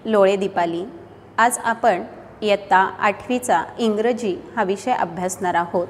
लोळे दीपाली. आज आपण इयत्ता 8वीचा इंग्रजी हा विषय अभ्यासणार आहोत.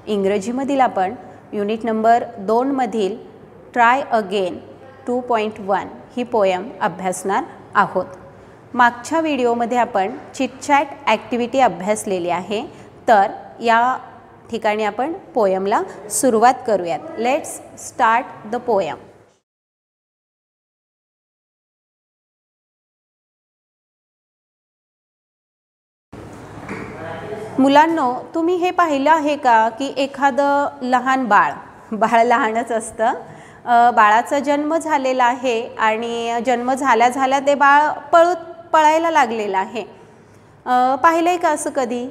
इंग्रजीमधील आपण युनिट नंबर 2 मधील ट्राय अगेन 2.1 ही पोयम अभ्यासणार आहोत. मागच्या व्हिडिओमध्ये आपण चिटचॅट ॲक्टिव्हिटी अभ्यासलेली आहे. तर या ठिकाणी आपण पोयमला सुरुवात करूयात. Let's start the poem. मुलांनो, तुम्ही हे पाहिलं आहे का की एखादं लहान बाळ लहानच असतं, बाळाचा जन्म झालेला आहे आणि जन्म झाल्या ते बाळ पळायला लागलेलं आहे. पाहिलं आहे का असं कधी?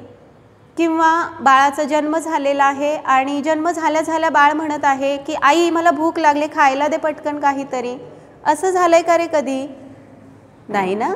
किंवा बाळाचा जन्म झालेला आहे आणि जन्म झाल्या बाळ म्हणत आहे की आई मला भूक लागली, खायला दे पटकन काहीतरी. असं झालं आहे का रे कधी? नाही ना.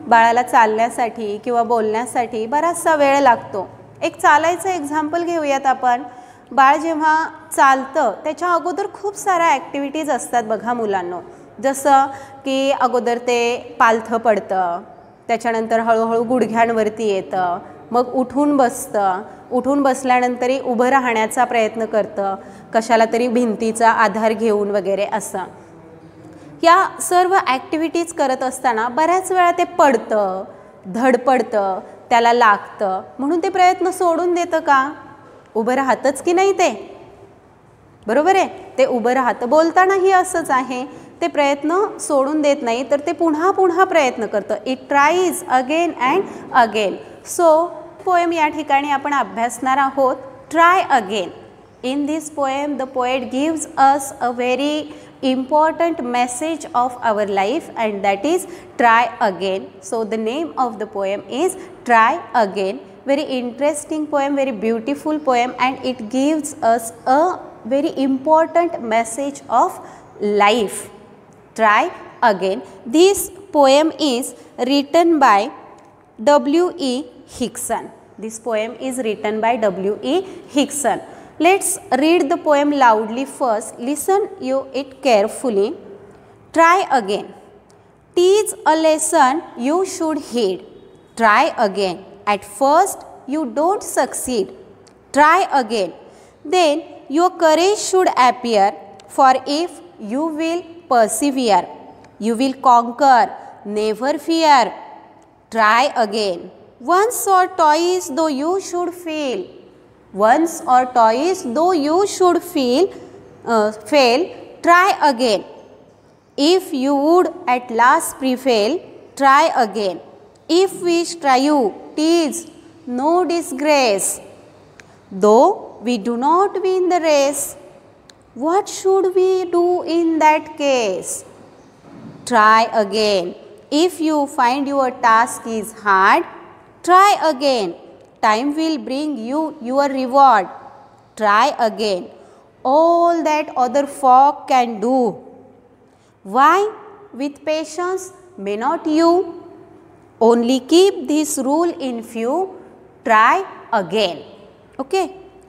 बाळाला चालण्यासाठी किंवा बोलण्यासाठी बराचसा वेळ लागतो. एक चालायचं एक्झाम्पल घेऊयात आपण. बाळ जेव्हा चालतं त्याच्या अगोदर खूप साऱ्या ॲक्टिव्हिटीज असतात बघा मुलांनो. जसं की अगोदर ते पालथं पडतं, त्याच्यानंतर हळूहळू गुडघ्यांवरती येतं, मग उठून बसतं, उठून बसल्यानंतरही उभं राहण्याचा प्रयत्न करतं, कशाला तरी भिंतीचा आधार घेऊन वगैरे असं. या सर्व ॲक्टिव्हिटीज करत असताना बऱ्याच वेळा ते पडतं, धडपडतं, त्याला लागतं, म्हणून ते प्रयत्न सोडून देतं का? उभं राहतंच की नाही ते? बरोबर आहे, ते उभं राहतं. बोलतानाही असंच आहे, ते प्रयत्न सोडून देत नाही, तर ते पुन्हा प्रयत्न करतं. It tries again and again. So poem या ठिकाणी आपण अभ्यासणार आहोत. Try again. In this poem, the poet gives us a very important message of our life, and that is try again. So the name of the poem is Try Again. Very interesting poem, very beautiful poem, and it gives us a very important message of life. Try again. This poem is written by W.E. Higson. This poem is written by W.E. Higson. Let's read the poem loudly first. Listen it carefully. Try again. Teach a lesson you should heed. Try again. At first you don't succeed. Try again. Then your courage should appear, for if you will persevere, you will conquer. Never fear. Try again. Once or twice though you should fail. Once or twice though you should fail, try again. If you would at last prevail, try again. If we strive, 'tis no disgrace. Though we do not win the race, what should we do in that case? Try again. If you find your task is hard, try again. Time will bring you your reward. Try again. All that other folk can do, why with patience may not you? Only keep this rule in view. Try again. Okay,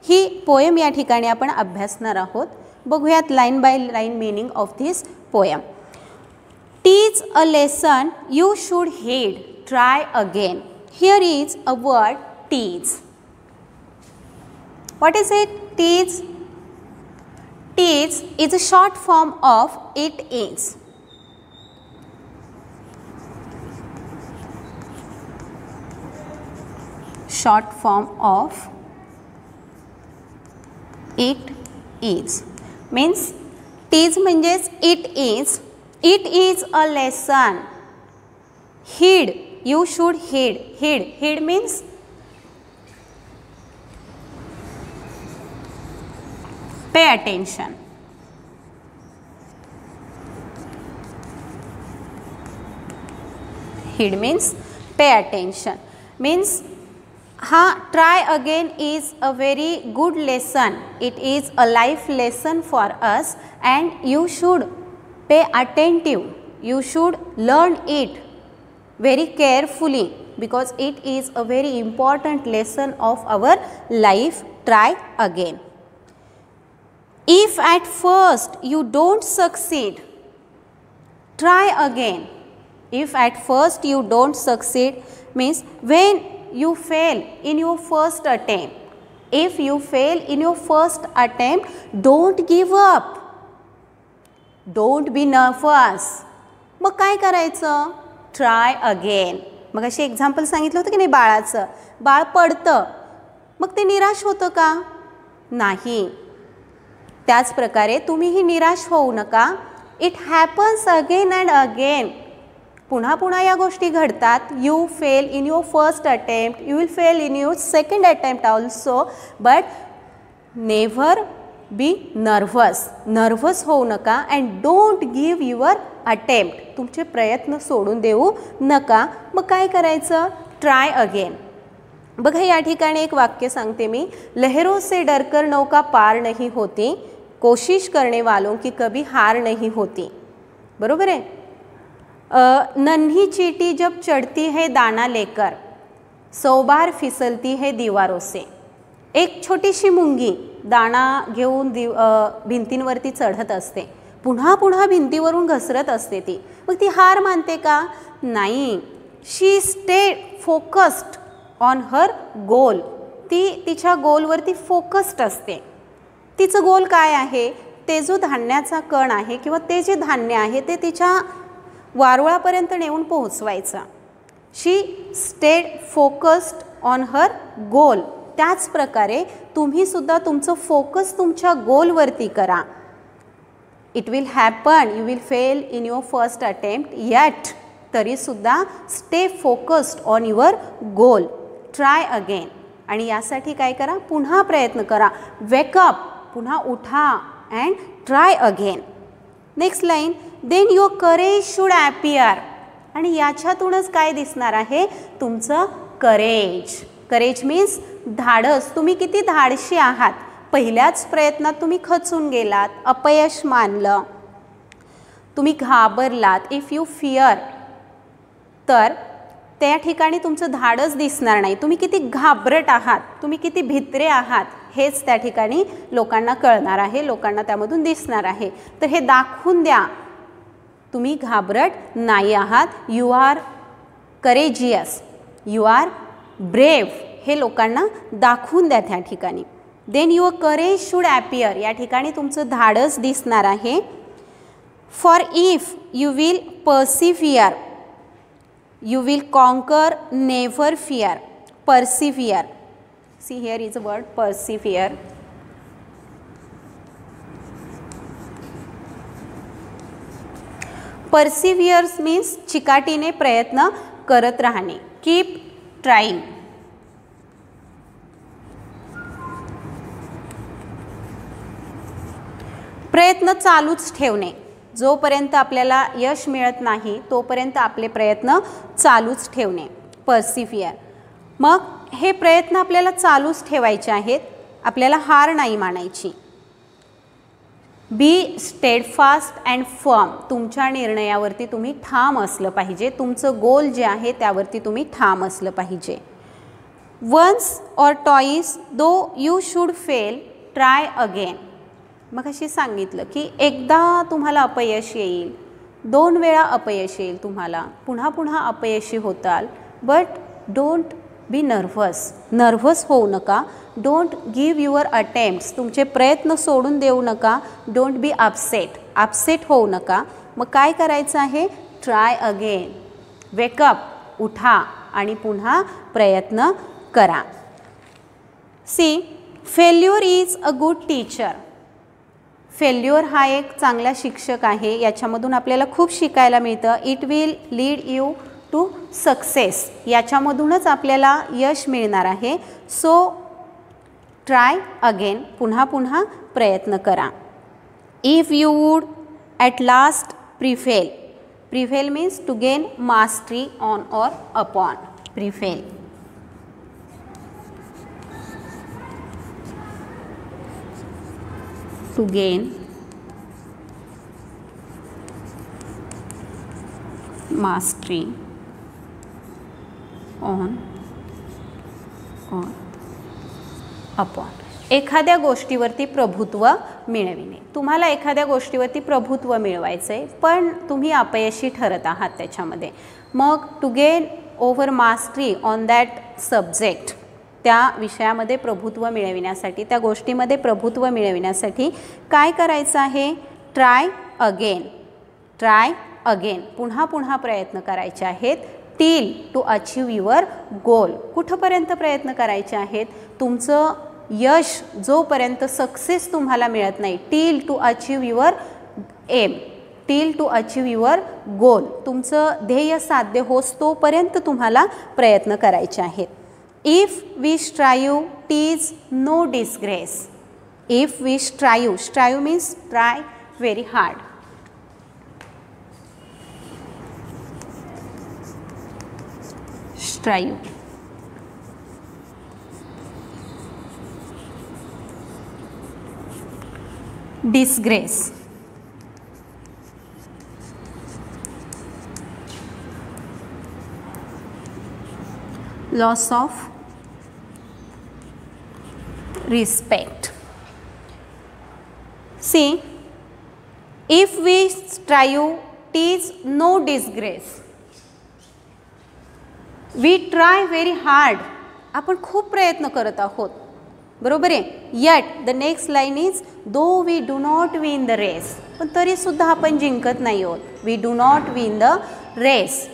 he poem या ठिकाणी आपण अभ्यासणार आहोत. बघूयात line by line meaning of this poem. Teach a lesson you should heed. Try again. Here is a word, teach. What is it? Teach. Teach is a short form of it is. Short form of it is means teach म्हणजेच it is. It is a lesson. Heed. You should heed. Heed means pay attention. Heed means pay attention. Means try again is a very good lesson. It is a life lesson for us, and you should pay attentive. You should learn it very carefully, because it is a very important lesson of our life. Try again. If at first you don't succeed, try again. If at first you don't succeed means when you fail in your first attempt. If you fail in your first attempt, don't give up. Don't be nervous. मग काय करायचं? Try again. मग अशी example सांगितलं होतं की नाही बाळाचं. बाळ पडतं, मग ते निराश होतं का? नाही. त्याच प्रकारे तुम्हीही निराश होऊ नका. It happens again and again. पुन्हा पुन्हा या गोष्टी घडतात. You fail in your first attempt, you will fail in your second attempt also, but never B nervous होऊ नका. And don't give your attempt. तुमचे प्रयत्न सोडून देऊ नका. मग काय करायचं? Try again. बघा या ठिकाणी एक वाक्य सांगते मी. लहरों से डरकर नौका पार नहीं होती, कोशिश करने वालों की कभी हार नहीं होती. बरोबर आहे. नन्ही चींटी जब चढ़ती है दाना लेकर, 100 बार फिसलती है दीवारों से. एक छोटीशी मुंगी दाणा घेऊन भिंतींवरती चढत असते, पुन्हा पुन्हा भिंतीवरून घसरत असते ती. मग ती हार मानते का? नाही. शी स्टेड फोकस्ड ऑन हर गोल. ती तिच्या गोलवरती फोकस्ड असते. तिचं गोल काय आहे? ते जो धान्याचा कण आहे किंवा ते जे धान्य आहे ते तिच्या वारुळापर्यंत नेऊन पोहोचवायचा. She stayed focused on her goal. त्याच प्रकारे तुम्हीसुद्धा तुमचं फोकस तुमच्या गोलवरती करा. It will happen, you will fail in your first attempt, yet तरीसुद्धा stay focused on your goal. Try again. आणि यासाठी काय करा? पुन्हा प्रयत्न करा. वेकअप, पुन्हा उठा and try again. Next line, then your courage should appear. आणि याच्यातूनच काय दिसणार आहे? तुमचं करेज. करेज मीन्स धाडस. तुम्ही किती धाडशी आहात. पहिल्याच प्रयत्नात तुम्ही खचून गेलात, अपयश मानलं, तुम्ही घाबरलात. इफ यू फिअर, तर त्या ठिकाणी तुमचं धाडस दिसणार नाही. तुम्ही किती घाबरट आहात, तुम्ही किती भित्रे आहात हेच त्या ठिकाणी लोकांना कळणार आहे, लोकांना त्यामधून दिसणार आहे. तर हे दाखवून द्या तुम्ही घाबरट नाही आहात. You are courageous, you are brave. हे लोकांना दाखवून द्या त्या ठिकाणी. Then your courage should appear. या ठिकाणी तुमचं धाडस दिसणार आहे. For if you will persevere, you will conquer, never fear. Persevere. See, here is a word, persevere. Perseveres means चिकाटीने प्रयत्न करत राहणे. Keep trying. प्रयत्न चालूच ठेवणे. जोपर्यंत आपल्याला यश मिळत नाही तोपर्यंत आपले प्रयत्न चालूच ठेवणे. पर्सिव्हिअर. मग हे प्रयत्न आपल्याला चालूच ठेवायचे आहेत. आपल्याला हार नाही मानायची. बी स्टेडफास्ट अँड फर्म. तुमच्या निर्णयावरती तुम्ही ठाम असलं पाहिजे. तुमचं गोल जे आहे त्यावरती तुम्ही ठाम असलं पाहिजे. Once or twice though you should fail, try again. मग अशी सांगितलं की एकदा तुम्हाला अपयश येईल, 2 वेळा अपयश येईल तुम्हाला, पुन्हा पुन्हा अपयशी होताल. बट डोंट बी नर्व्हस होऊ नका. Don't give your attempts. तुमचे प्रयत्न सोडून देऊ नका. डोंट बी अपसेट होऊ नका. मग काय करायचं आहे? Try again. वेकअप, उठा आणि पुन्हा प्रयत्न करा. See, failure is a good teacher. Failure हा एक चांगला शिक्षक आहे. याच्यामधून आपल्याला खूप शिकायला मिळतं. It will lead you to success. याच्यामधूनच आपल्याला यश मिळणार आहे. So try again. पुन्हा पुन्हा प्रयत्न करा. If you would at last prevail. Prevail means to gain mastery on or upon. Prevail. to gain mastery on or upon. एखाद्या गोष्टीवरती प्रभुत्व मिळविणे. तुम्हाला एखाद्या गोष्टीवरती प्रभुत्व मिळवायचं आहे, पण तुम्ही अपयशी ठरत आहात त्याच्यामध्ये. मग to gain over mastery on that subject, त्या विषयामध्ये प्रभुत्व मिळविण्यासाठी, त्या गोष्टीमध्ये प्रभुत्व मिळविण्यासाठी काय करायचं आहे? ट्राय अगेन, ट्राय अगेन, पुन्हा पुन्हा प्रयत्न करायचे आहेत. टिल टू अचीव युअर गोल, कुठंपर्यंत प्रयत्न करायचे आहेत? तुमचं यश जोपर्यंत, सक्सेस तुम्हाला मिळत नाही, till two achieve your M, till two achieve your गोल, तुमचं ध्येय साध्य होस तोपर्यंत तुम्हाला प्रयत्न करायचे आहेत. If we strive tease no disgrace. If we strive, strive means try very hard. Strive, disgrace, loss of respect. See, if we strive, tis no disgrace. We try very hard. आपण खूप प्रयत्न करत आहोत, बरोबर आहे. Yet the next line is though we do not win the race. पण तरीसुद्धा आपण जिंकत नाही आहोत. We do not win the race,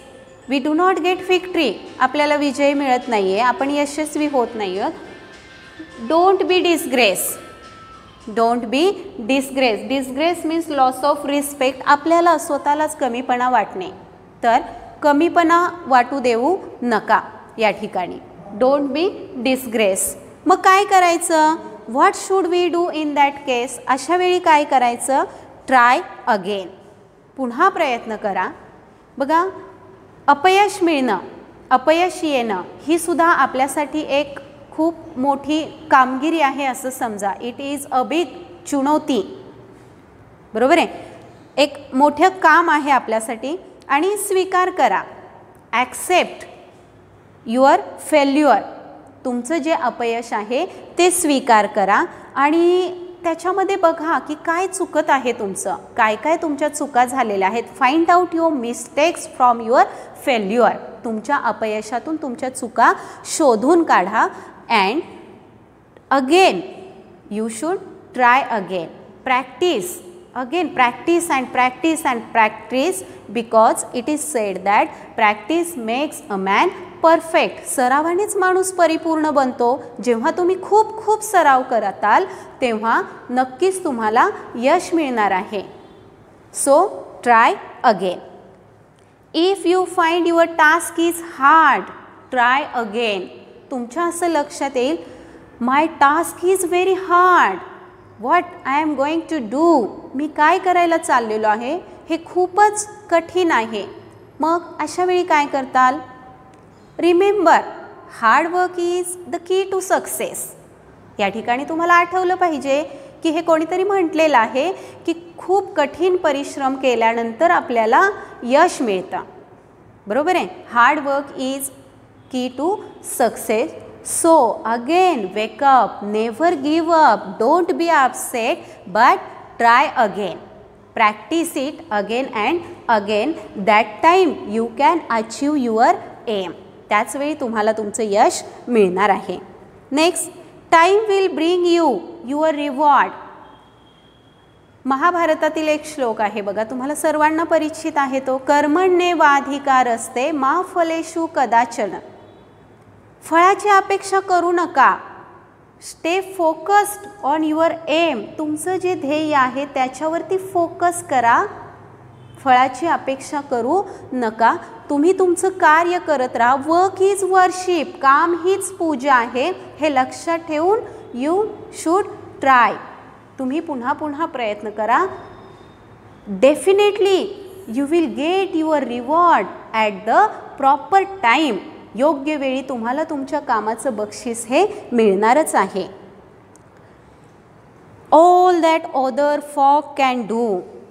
we do not get victory. आपल्याला विजय मिळत नाही आहे, आपण यशस्वी होत नाही आहोत. Don't be disgrace, don't be disgrace. Disgrace means loss of respect, आपल्याला स्वतःलाच कमीपणा वाटणे. तर कमीपणा वाटू देऊ नका या ठिकाणी. Don't be disgrace. मग काय करायचं? What should we do in that case? अशा वेळी काय करायचं? ट्राय अगेन, पुन्हा प्रयत्न करा. बघा, अपयश मिळणं, अपयश येणं ही सुद्धा आपल्यासाठी एक खूप मोठी कामगिरी आहे असं समजा. इट इज अ बिग चुनौती, बरोबर आहे. एक मोठं काम आहे आपल्यासाठी. आणि स्वीकार करा, ॲक्सेप्ट युअर फेल्युअर. तुमचं जे अपयश आहे ते स्वीकार करा आणि त्याच्यामध्ये बघा की काय चुकत आहे तुमचं, काय काय तुमच्या चुका झालेल्या आहेत. Find out your mistakes from your failure. तुमच्या अपयशातून तुमच्या चुका शोधून काढा. And again you should try again. Practice again, practice and practice and practice, because it is said that practice makes a man perfect. सरावानेच माणूस परिपूर्ण बनतो. जेव्हा तुम्ही खूप खूप सराव करताल तेव्हा नक्कीच तुम्हाला यश मिळणार आहे. So try again. If you find your task is hard, try again. तुमच्या असं लक्षात येईल, my task is very hard, what I am going to do. मी काय करायला चाललेलो आहे हे खूपच कठीण आहे. मग अशा वेळी काय करताल? Remember, hard work is the key to success. या ठिकाणी तुम्हाला आठवलं पाहिजे की हे कोणीतरी म्हटलेलं आहे की खूप कठीण परिश्रम केल्यानंतर आपल्याला यश मिळतं, बरोबर आहे. Hard work is key to success. So again wake up, never give up, don't be upset, but try again. Practice it again and again. That time you can achieve your aim. त्याच वेळी तुम्हाला तुमचं यश मिळणार आहे. Next, time will bring you your reward. महाभारतातील एक श्लोक आहे बघा, तुम्हाला सर्वांना परिचित आहे तो. कर्मण्येवाधिकारस्ते मा फलेषु कदाचन. फळाची अपेक्षा करू नका. Stay focused on your aim. तुमचं जे ध्येय आहे त्याच्यावरती फोकस करा. फळाची अपेक्षा करू नका. तुम्ही तुमचं कार्य करत राहा. वर्क इज वर्शिप, काम हीच पूजा आहे. हे लक्षात ठेवून यू शूड ट्राय. तुम्ही पुन्हा पुन्हा प्रयत्न करा. Definitely you will get your reward at the proper time. योग्य वेळी तुम्हाला तुमच्या कामाचं बक्षीस हे मिळणारच आहे. All that other folk can do,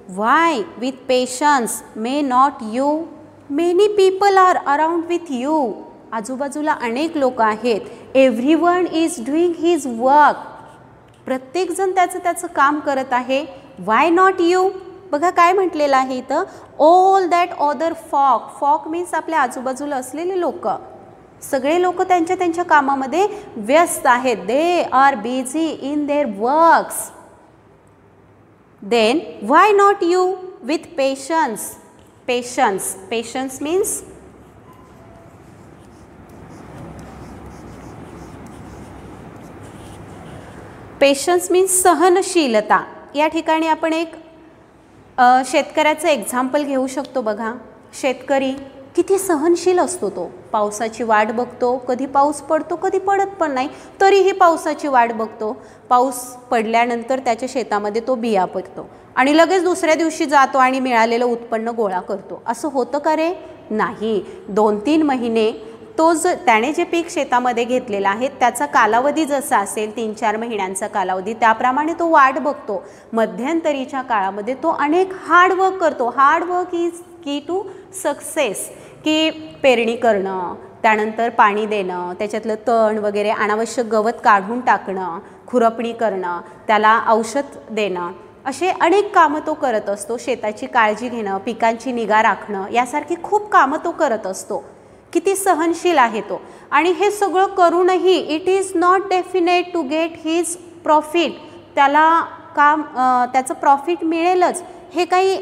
why with patience may not you. Many people are around with you. आजूबाजूला अनेक लोक आहेत. Everyone is doing his work. प्रत्येकजण त्याचं त्याचं काम करत आहे. Why not you? बघा काय म्हटलेलं आहे इथं, ऑल दॅट अदर फॉक. फॉक मीन्स आपल्या आजूबाजूला असलेले लोक. सगळे लोक त्यांच्या त्यांच्या कामामध्ये व्यस्त आहेत. They are busy in their works. Then why not you with patience? Patience, patience means सहनशीलता. या ठिकाणी आपण एक शेतकऱ्याचं एक्झाम्पल घेऊ शकतो. बघा, शेतकरी किती सहनशील असतो. तो पावसाची वाट बघतो. कधी पाऊस पडतो, कधी पडत पण नाही, तरीही पावसाची वाट बघतो. पाऊस पडल्यानंतर त्याच्या शेतामध्ये तो बिया पेरतो आणि लगेच दुसऱ्या दिवशी जातो आणि मिळालेलं उत्पन्न गोळा करतो. असं होतं का रे? नाही. 2-3 महिने त्याने जे पीक शेतामध्ये घेतलेलं आहे त्याचा कालावधी जसा असेल 3-4 महिन्यांचा कालावधी, त्याप्रमाणे तो वाट बघतो. मध्यंतरीच्या काळामध्ये तो अनेक हार्डवर्क करतो. Hard work is key to success. की पेरणी करणं, त्यानंतर पाणी देणं, त्याच्यातलं तण वगैरे अनावश्यक गवत काढून टाकणं, खुरपणी करणं, त्याला औषध देणं, असे अनेक कामं तो करत असतो. शेताची काळजी घेणं, पिकांची निगा राखणं, यासारखी खूप कामं तो करत असतो. किती सहनशील आहे तो. आणि हे सगळं करूनही it is not definite to get his profit. त्याला त्याचं प्रॉफिट मिळेलच हे काही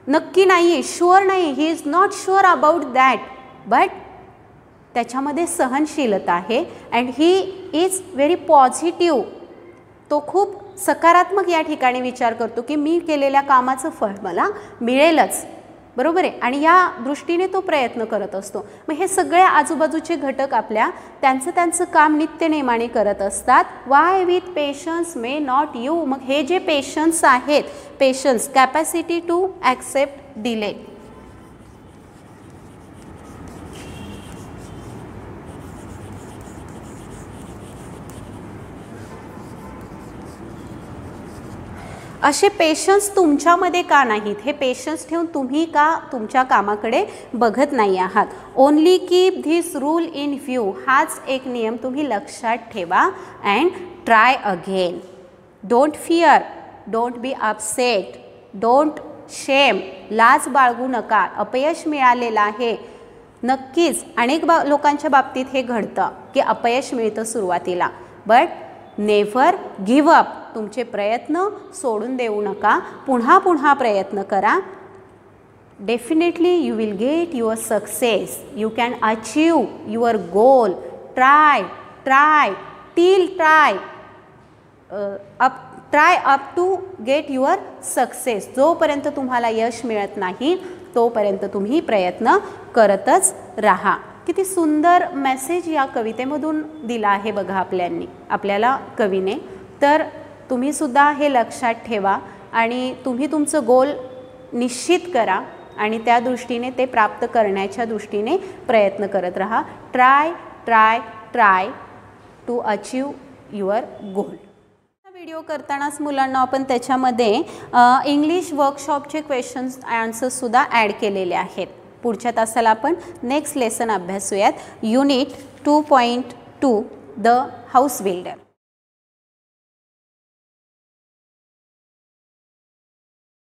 नक्की नाही आहे, शुअर नाही. He is not sure about that, but त्याच्यामध्ये सहनशीलता आहे. And he is very positive. तो खूप सकारात्मक या ठिकाणी विचार करतो की मी केलेल्या कामाचं फळ मला मिळेलच. बरोबर आहे. आणि या दृष्टीने तो प्रयत्न करत असतो. मग हे सगळे आजूबाजूचे घटक आपल्या त्यांचं काम नित्यनेमाने करत असतात. Why with patience may not you? मग हे जे पेशन्स आहेत, patience capacity to accept delay. असे पेशन्स तुमच्यामध्ये का नाहीत? हे पेशन्स ठेवून तुम्ही का तुमच्या कामाकडे बघत नाही आहात? Only keep this rule in view. हाच एक नियम तुम्ही लक्षात ठेवा. And try again. Don't fear, don't be upset, don't शेम. लाज बाळगू नका. अपयश मिळालेलं आहे. नक्कीच अनेक लोकांच्या बाबतीत हे घडतं की अपयश मिळतं सुरुवातीला, बट नेव्हर गिव्ह अप. तुमचे प्रयत्न सोडून देऊ नका. पुन्हा पुन्हा प्रयत्न करा. Definitely you will get your success. You can achieve your goal. Try try till try up to get your success. जोपर्यंत तुम्हाला यश मिळत नाही तोपर्यंत तुम्ही प्रयत्न करतच राहा. किती सुंदर मेसेज या कवितेमधून दिला आहे बघा आपल्याला कवीने. तर तुम्हीसुद्धा हे लक्षात ठेवा आणि तुम्ही तुमचं गोल निश्चित करा आणि त्या दृष्टीने ते प्राप्त करण्याच्या दृष्टीने प्रयत्न करत राहा. Try try try to achieve your goal. Video करतानाच मुलांना आपण त्याच्यामध्ये इंग्लिश वर्कशॉपचे क्वेश्चन्स आन्सर्ससुद्धा ॲड केलेले आहेत. पुढच्या तासाला आपण नेक्स्ट लेसन अभ्यासूयात. Unit 2.2 the house builder.